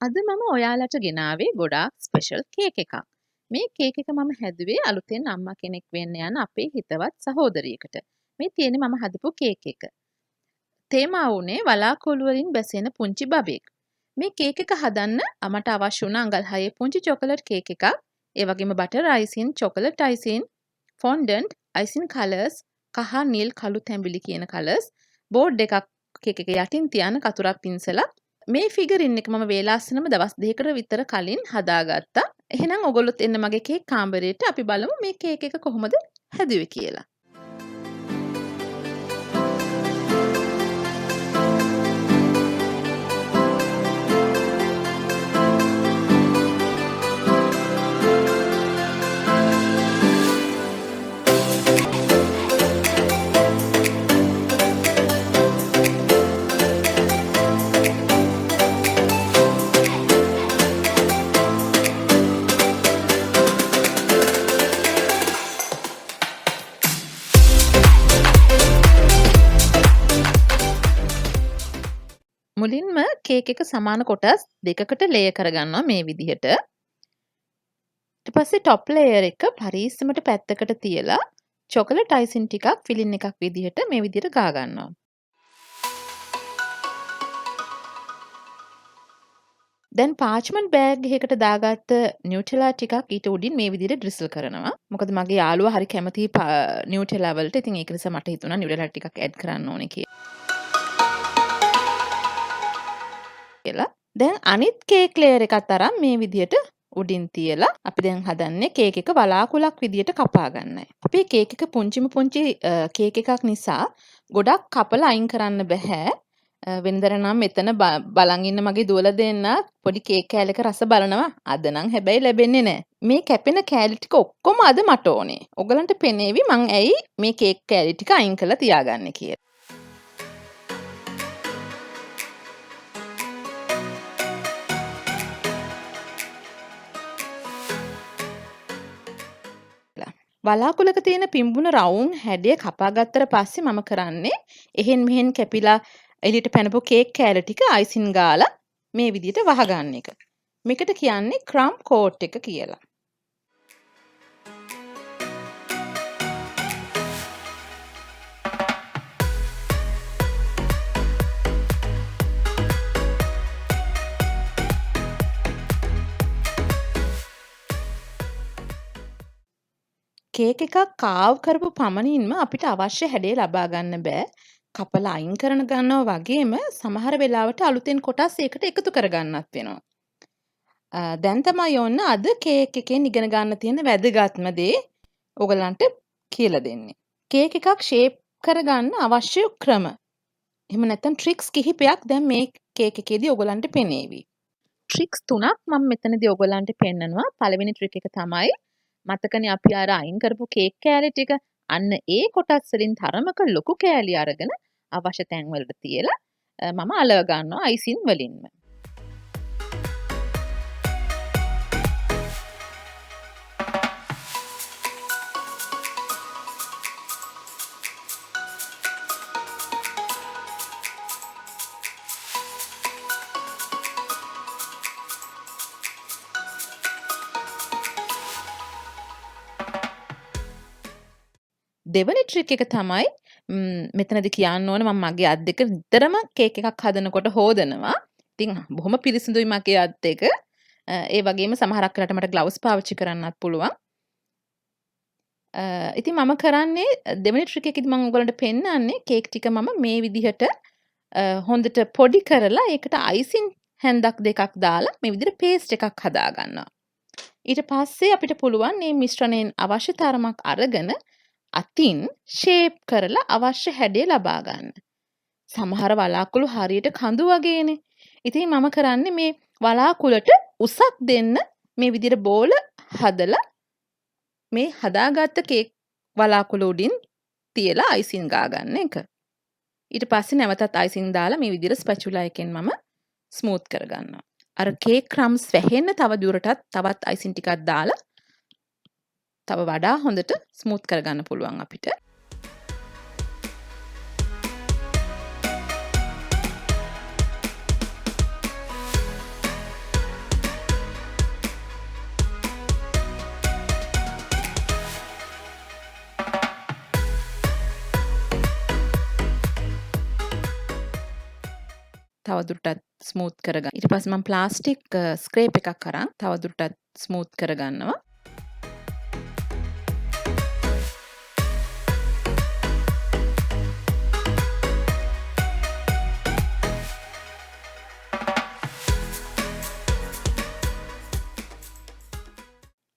අද මම ඔයාලට ගෙනාවේ ගොඩාක් ස්පෙෂල් කේක් එකක්. මේ කේක් එක මම හැදුවේ අලුතෙන් අම්මා කෙනෙක් වෙන්න යන අපේ හිතවත් සහෝදරියකට. මේ තියෙන්නේ මම හදපු කේක් එක. තේමා වුණේ වලාකුළු වලින් බැසෙන පුංචි බබෙක්. මේ කේක් එක හදන්න අමට අවශ්‍ය වුණ අඟල් 6 පුංචි චොකලට් කේක් එකක්, ඒ වගේම butter icing, chocolate icing, fondant, icing colours, කහ, නිල්, කළු තැඹිලි කියන කලර්ස්, බෝඩ් එකක් කේක් එක යටින් තියන කතුරක් පින්සලක්. මේ ෆිගරින් එක මම වේලාස්සනම දවස් දෙකකට විතර කලින් හදාගත්තා. එහෙනම් ඔයගොල්ලොත් එන්න මගේ කේක් කාමරේට අපි බලමු මේ කේක් එක කොහොමද හැදුවේ කියලා. මුලින්ම කේක් එක සමාන කොටස් දෙකකට ලේයර් කරගන්නවා මේ විදිහට. ඊට පස්සේ টොප් ලේයර් එක පරීස්සමට පැත්තකට තියලා චොකලට් අයිසින් ටිකක් ෆිලින් එකක් විදිහට මේ විදිහට ගා ගන්නවා. දැන් පාර්ච්මන්ට් බෑග් එකකට දාගත්ත නියුටෙලා ටිකක් ඊට උඩින් මේ විදිහට ඩ්‍රිසල් කරනවා. මොකද මගේ යාළුවා හරි කැමති නියුටෙලා වලට. ඉතින් ඒක නිසා මට හිතුණා නියුටෙලා ටිකක් ඇඩ් කරන්න ඕනේ කියලා. දැන් අනිත් කේක් ලේයර් එකත් අරන් මේ විදිහට උඩින් තියලා අපි දැන් හදන්නේ කේක් එක වලාකුළක් විදිහට කපා ගන්නයි. අපේ කේක් එක පුංචිම පුංචි කේක් එකක් නිසා ගොඩක් කපලා අයින් කරන්න බෑ. වෙනදර නම් මෙතන බලන් ඉන්න මගේ දුවලා දෙන්න පොඩි කේක් කෑල්ලක රස බලනවා. අද නම් හැබැයි ලැබෙන්නේ නැහැ. මේ කැපෙන කෑලි ටික ඔක්කොම අද මට ඕනේ. ඔයගලන්ට පෙනේවි මං ඇයි මේ කේක් කෑලි ටික අයින් කරලා තියාගන්නේ කියලා. වලාකුළක තියෙන පිඹුන රවුම් හැඩය කපා ගත්තට පස්සේ මම කරන්නේ එහෙන් මෙහෙන් කැපිලා එළියට පැනපු කේක් කෑල්ල ටික අයිසින් ගාලා මේ විදිහට වහගන්න එක. මේකට කියන්නේ ක්‍රම් කෝට් එක කියලා. කේක් එකක් කාව් කරපු පමණින්ම අපිට අවශ්‍ය හැඩය ලබා ගන්න බෑ. කපලා අයින් කරන ගන්නවා වගේම සමහර වෙලාවට අලුතෙන් කොටස් ඒකට එකතු කර ගන්නත් වෙනවා. දැන් තමයි ඔන්න අද කේක් එකෙන් ඉගෙන ගන්න තියෙන වැදගත්ම දේ ඔයගලන්ට කියලා දෙන්නේ. කේක් එකක් ෂේප් කරගන්න අවශ්‍ය ක්‍රම. එහෙම නැත්නම් ට්‍රික්ස් කිහිපයක් දැන් මේ කේක් එකේදී ඔයගලන්ට පෙනේවි. ට්‍රික්ස් තුනක් මම මෙතනදී ඔයගලන්ට පෙන්නනවා. පළවෙනි ට්‍රික් එක තමයි මතකනේ අපි අර අයින් කරපු කේක් කෑලි ටික අන්න ඒ කොටස් වලින් තරමක ලොකු කෑලි අරගෙන අවශ්‍ය තැන් වලට තියලා මම අලව ගන්නවා අයිසින් වලින්ම. දෙවනි ට්‍රික් එක තමයි මෙතනදී කියන්න ඕනේ මම මගේ අත් දෙක නිතරම කේක් එකක් හදනකොට හොදනවා. ඉතින් බොහොම පිරිසිදුයි මගේ අත් දෙක. ඒ වගේම සමහරක් වෙලාවට මට ග්ලව්ස් පාවිච්චි කරන්නත් පුළුවන්. ඉතින් මම කරන්නේ දෙවනි ට්‍රික් එකේදී මම ඔයගලන්ට පෙන්නන්නේ කේක් ටික මම මේ විදිහට හොඳට පොඩි කරලා ඒකට අයිසින් හැන්දක් දෙකක් දාලා මේ විදිහට පේස්ට් එකක් හදා ගන්නවා. ඊට පස්සේ අපිට පුළුවන් මේ මිශ්‍රණයෙන් අවශ්‍ය තරමක් අරගෙන අතින් ෂේප් කරලා අවශ්‍ය හැඩය ලබා ගන්න. සමහර වලාකුළු හරියට කඳු වගේනේ. ඉතින් මම කරන්නේ මේ වලාකුළට උසක් දෙන්න මේ විදිහට බෝල හදලා මේ හදාගත්ත කේක් වලාකුළු උඩින් තියලා අයිසින් ගා ගන්න එක. ඊට පස්සේ නැවතත් අයිසින් දාලා මේ විදිහට ස්පැචුලා එකෙන් මම ස්මූත් කරගන්නවා. අර කේක් ක්‍රම්ස් වැහෙන්න තව දුරටත් තවත් අයිසින් ටිකක් දාලා තව වඩා හොඳට ස්මූත් කරගන්න පුළුවන් අපිට. තවදුරටත් ස්මූත් කරගන්න. ඊට පස්සේ මම ප්ලාස්ටික් ස්ක්‍රේප් එකක් අරන් තවදුරටත් ස්මූත් කරගන්නවා.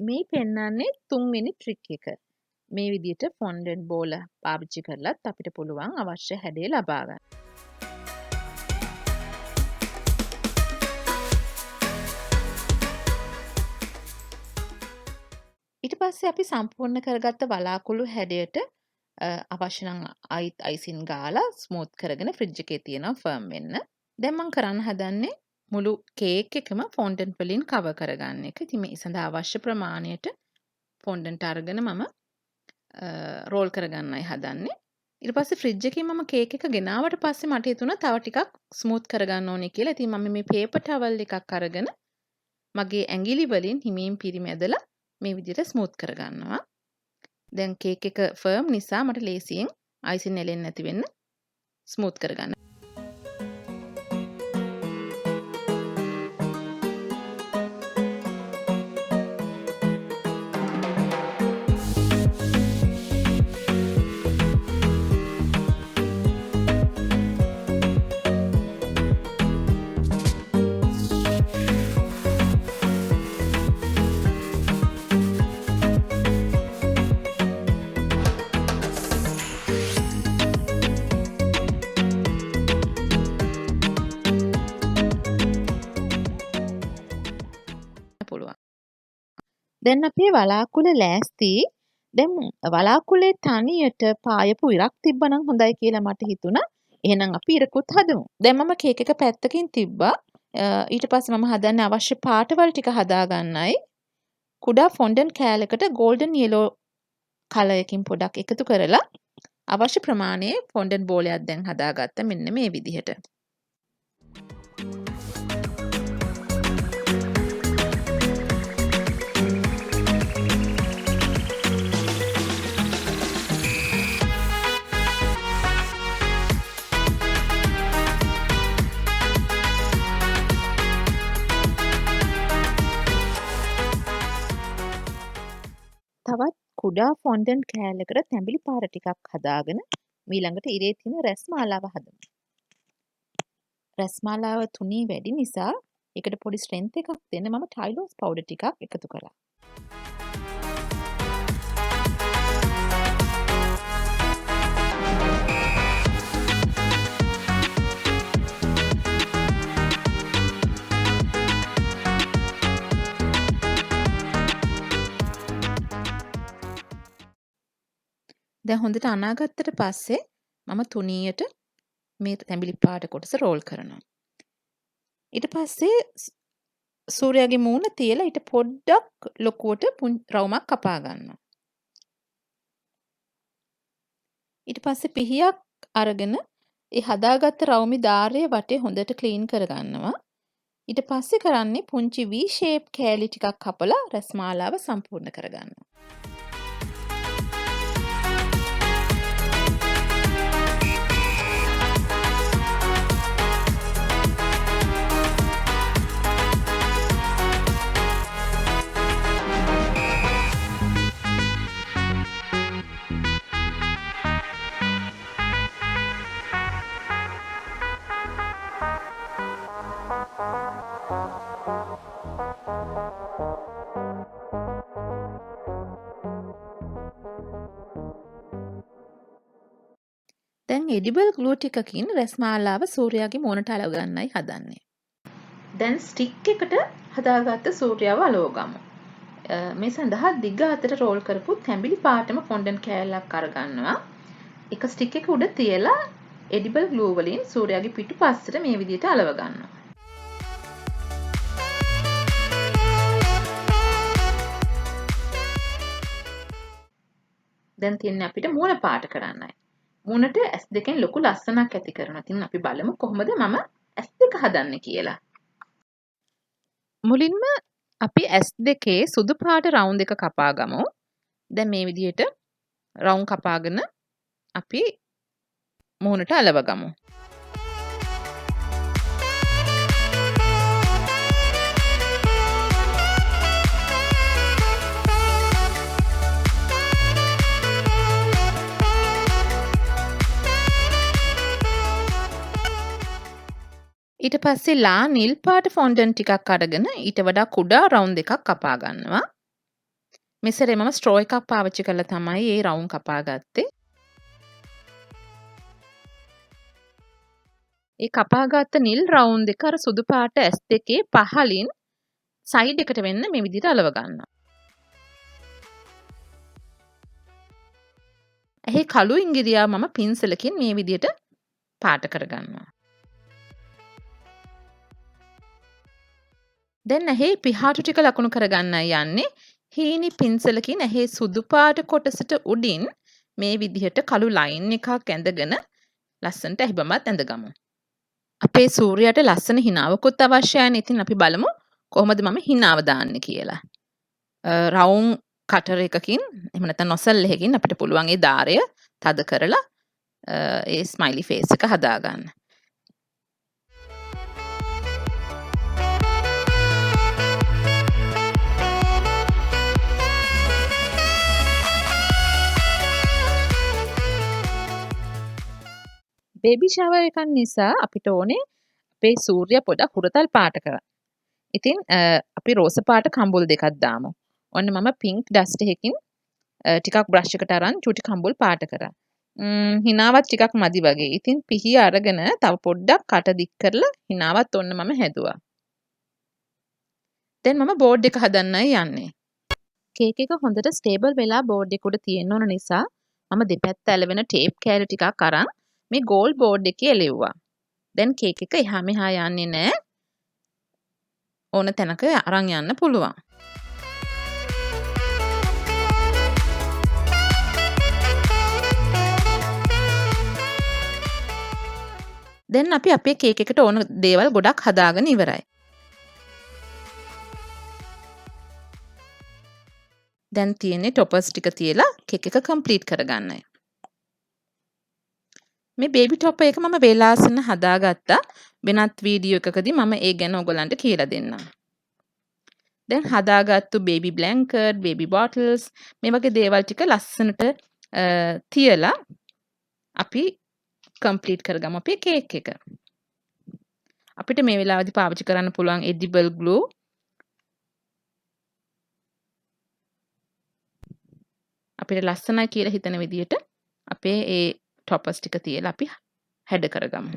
මේ පෙන්නන්නේ 3 වෙනි ට්‍රික් එක. මේ විදිහට ෆොන්ඩන්ට් බෝල පාවිච්චි කරලත් අපිට පුළුවන් අවශ්‍ය හැඩය ලබා ගන්න. ඊට පස්සේ අපි සම්පූර්ණ කරගත්ත වලාකුළු හැඩයට අවශ්‍ය නම් අයිසින් ගාලා ස්මූත් කරගෙන ෆ්‍රිජ් එකේ තියනවා ෆර්ම් වෙන්න. දැන් මම කරන්න හදන්නේ මුළු කේක් එකම ෆොන්ඩන්ට් වලින් කවර් කරගන්න එක. ඉතින් මේ සඳහා අවශ්‍ය ප්‍රමාණයට ෆොන්ඩන්ට් අරගෙන මම රෝල් කරගන්නයි හදන්නේ. ඊට පස්සේ ෆ්‍රිජ් එකේ මම කේක් එක ගෙනාවට පස්සේ මට හිතුණා තව ටිකක් ස්මූත් කරගන්න ඕනේ කියලා. ඉතින් මම මේ පේපර් ටවල් එකක් අරගෙන මගේ ඇඟිලි වලින් හිමින් පිරිමැදලා මේ විදිහට ස්මූත් කරගන්නවා. දැන් කේක් එක ෆර්ම් නිසා මට ලේසියෙන් අයිසින් එලෙන්නේ නැති වෙන්න ස්මූත් කරගන්න. දැන් අපේ වලාකුළ ලෑස්ති. දැන් වලාකුළේ තනියට පායපු ඉරක් තිබ්බනම් හොඳයි කියලා මට හිතුණා. එහෙනම් අපි ඉරකුත් හදමු. දැන් මම කේක් එක පැත්තකින් තිබ්බා. ඊට පස්සේ මම හදන්නේ අවශ්‍ය පාටවල් ටික හදාගන්නයි. කුඩා ෆොන්ඩන්ට් කෑල්ලකට ගෝල්ඩන් යෙලෝ කලර් එකකින් පොඩක් එකතු කරලා අවශ්‍ය ප්‍රමාණයේ ෆොන්ඩන්ට් බෝලයක් දැන් හදාගත්තා මෙන්න මේ විදිහට. තවත් කුඩා ෆොන්ඩන්ට් කෑල්ලකට තැඹිලි පාට ටිකක් හදාගෙන ඊළඟට ඉරේ තියෙන රැස් මාලාව හදමු. රැස් මාලාව තුනී වැඩි නිසා ඒකට පොඩි ස්ට්‍රෙන්ත් එකක් දෙන්න මම ටයිලෝස් පවුඩර් ටිකක් එකතු කළා. දැන් හොඳට අනාගත්තට පස්සේ මම තුනියට මේ තැඹිලි පාට කොටස රෝල් කරනවා. ඊට පස්සේ සූර්යාගේ මූණ තියලා ඊට පොඩ්ඩක් ලොකුවට රවුමක් කපා ගන්නවා. ඊට පස්සේ පිහියක් අරගෙන ඒ හදාගත්ත රවුමේ ධාරයේ වටේ හොඳට ක්ලීන් කරගන්නවා. ඊට පස්සේ කරන්නේ පුංචි V shape කෑලි ටිකක් කපලා රැස් මාලාව සම්පූර්ණ කරගන්නවා. දැන් එඩිබල් ග්ලූ ටිකකින් රැස් මාලාව සූර්යාගේ මූණට අලව ගන්නයි හදන්නේ. දැන් ස්ටික් එකට හදාගත්ත සූර්යාව අලව ගමු. මේ සඳහා දිග අතට රෝල් කරපු තැඹිලි පාටම ෆොන්ඩන්ට් කෑල්ලක් අරගන්නවා. එක ස්ටික් එක උඩ තියලා එඩිබල් ග්ලූ වලින් සූර්යාගේ පිටුපස්සට මේ විදිහට අලව ගන්නවා. දැන් තියන්නේ අපිට මූණ පාට කරන්නයි. මූණට S2 ලොකු ලස්සනක් ඇති කරනවා. ඉතින් අපි බලමු කොහොමද මම S2 හදන්නේ කියලා. මුලින්ම අපි S2 සුදු පාට රවුන්ඩ් එක කපා ගමු. දැන් මේ විදිහට රවුන්ඩ් කපාගෙන අපි මූණට අලව ගමු. ඊට පස්සේ ලා නිල් පාට ෆොන්ඩන්ට් ටිකක් අරගෙන ඊට වඩා කුඩා රවුන්ඩ් එකක් කපා ගන්නවා. මේ සැරේ මම ස්ට්‍රෝ එකක් පාවිච්චි කරලා තමයි මේ රවුන්ඩ් කපා ගත්තේ. ඒ කපාගත්ත නිල් රවුන්ඩ් එක අර සුදු පාට S2 පහලින් සයිඩ් එකට වෙන්න මේ විදිහට අලව ගන්නවා. ඇහි කළු ඉංගිරියාව මම පින්සලකින් මේ විදිහට පාට කරගන්නවා. දැන් ඇහි පිහාටු ටික ලකුණු කරගන්නයි යන්නේ. හීනි පින්සලකින් ඇහි සුදු පාට කොටසට උඩින් මේ විදිහට කළු ලයින් එකක් ඇඳගෙන ලස්සනට ඇහි බමත් ඇඳගමු. අපේ සූර්යයට ලස්සන හිනාවකුත් අවශ්‍යයි. ඉතින් අපි බලමු කොහොමද මම හිනාව දාන්නේ කියලා. රවුම් කටර් එකකින් එහෙම නැත්නම් නොසල් එකකින් අපිට පුළුවන් ඒ දාරය තද කරලා ඒ ස්මයිලි ෆේස් එක හදාගන්න. බේබි ෂවර් එකක් නිසා අපිට ඕනේ අපේ සූර්ය පොඩක් හුරතල් පාට කරන්න. ඉතින් අපි රෝස පාට කම්බුල් දෙකක් දාමු. ඔන්න මම පින්ක් ඩස්ට් එකකින් ටිකක් බ්‍රෂ් එකට අරන් චුටි කම්බුල් පාට කරා. හිනාවත් ටිකක් මදි වගේ. ඉතින් පිහි අරගෙන තව පොඩ්ඩක් කට දික් කරලා හිනාවත් ඔන්න මම හැදුවා. දැන් මම බෝඩ් එක හදන්නයි යන්නේ. කේක් එක හොඳට ස්ටේබල් වෙලා බෝඩ් එක උඩ තියෙන්න ඕන නිසා මම දෙපැත්ත ඇලවෙන ටේප් කෑලි ටිකක් අරන් මේ ගෝල් බෝඩ් එකේ එලෙව්වා. දැන් කේක් එක එහා මෙහා යන්නේ නැහැ. ඕන තැනක අරන් යන්න පුළුවන්. දැන් අපි අපේ කේක් එකට ඕන දේවල් ගොඩක් හදාගෙන ඉවරයි. දැන් තියෙන්නේ ටොපර්ස් ටික තියලා කේක් එක කම්ප්ලීට් කරගන්නයි. මේ බේබි ටොප් එක මම වේලාසන හදාගත්තා. වෙනත් වීඩියෝ එකකදී මම ඒ ගැන ඔයගලන්ට කියලා දෙන්නම්. දැන් හදාගත්තු බේබි බ්ලැන්කට්, බේබි බොටල්ස් මේ වගේ දේවල් ටික ලස්සනට තියලා අපි කම්ප්ලීට් කරගමු අපේ කේක් එක. අපිට මේ වෙලාවේදී පාවිච්චි කරන්න පුළුවන් එඩිබල් ග්ලූ. අපිට ලස්සනයි කියලා හිතන විදිහට අපේ ඒ ටොපර්ස් ටික තියලා අපි හැඩ කරගමු.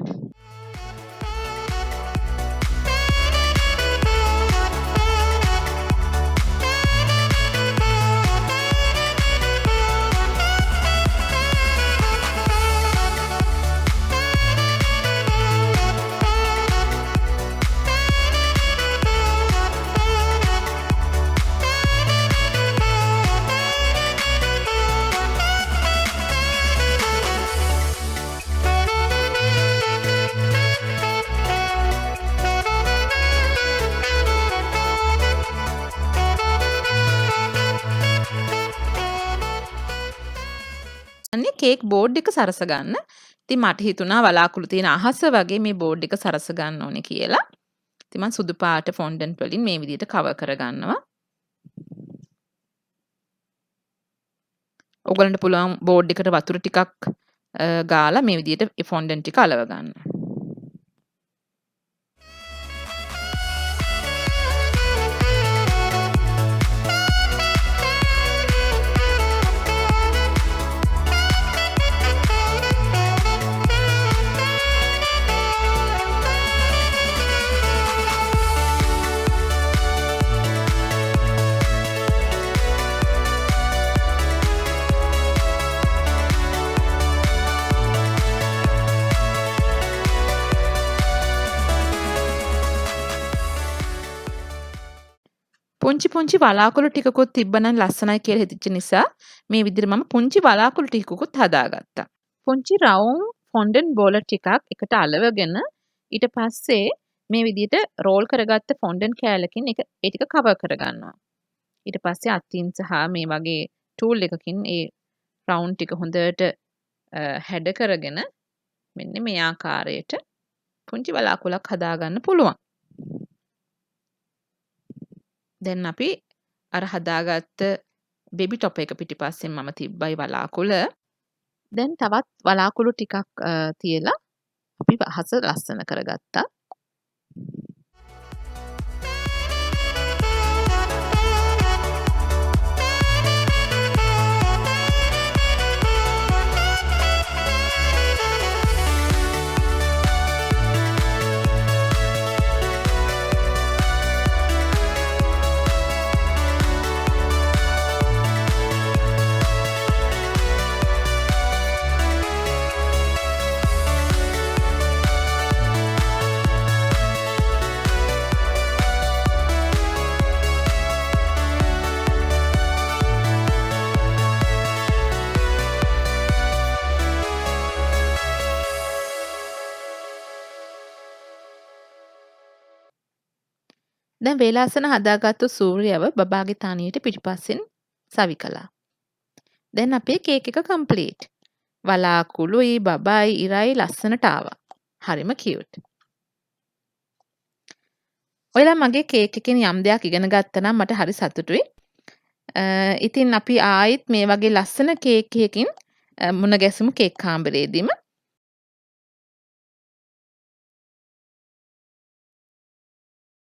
කේක් බෝඩ් එක සරස ගන්න. ඉතින් මට හිතුණා වලාකුළු තියෙන අහස වගේ මේ බෝඩ් එක සරස ගන්න ඕනේ කියලා. ඉතින් මම සුදු පාට ෆොන්ඩන්ට් වලින් මේ විදිහට කවර් කරගන්නවා. ඔයගලන්ට පුළුවන් බෝඩ් එකට වතුර ටිකක් ගාලා මේ විදිහට ඒ ෆොන්ඩන්ට් ටික අලව ගන්න. පුංචි වලාකුළු ටිකකුත් තිබ්බනම් ලස්සනයි කියලා හිතෙච්ච නිසා මේ විදිහට මම පුංචි වලාකුළු ටිකකුත් හදාගත්තා. පුංචි රවුම් ෆොන්ඩන්ට් බෝල ටිකක් එකට අලවගෙන ඊට පස්සේ මේ විදිහට රෝල් කරගත්ත ෆොන්ඩන්ට් කෑල්ලකින් ඒ ටික කවර් කරගන්නවා. ඊට පස්සේ අතින් සහ මේ වගේ ටූල් එකකින් ඒ රවුන්ඩ් ටික හොඳට හැඩ කරගෙන මෙන්න මේ ආකාරයට පුංචි වලාකුළක් හදාගන්න පුළුවන්. දැන් අපි අර හදාගත්ත බේබි ටොප් එක පිටිපස්සෙන් මම තිබ්බයි වලාකුළ. දැන් තවත් වලාකුළු ටිකක් තියලා අපි අහස ලස්සන කරගත්තා. දැන් වේලාසන හදාගත්තු සූර්යව බබාගේ තනියට පිටිපස්සෙන් සවි කළා. දැන් අපේ කේක් එක කම්ප්ලීට්. වලාකුළුයි බබයි ඉරයි ලස්සනට ආවා. හරිම කියුට්. ඔයාලා මගේ කේක් එකෙන් යම් දෙයක් ඉගෙන ගත්තා නම් මට හරි සතුටුයි. ඉතින් අපි ආයිත් මේ වගේ ලස්සන කේක් එකකින් මුණ ගැසමු කේක් කාමරේදීම.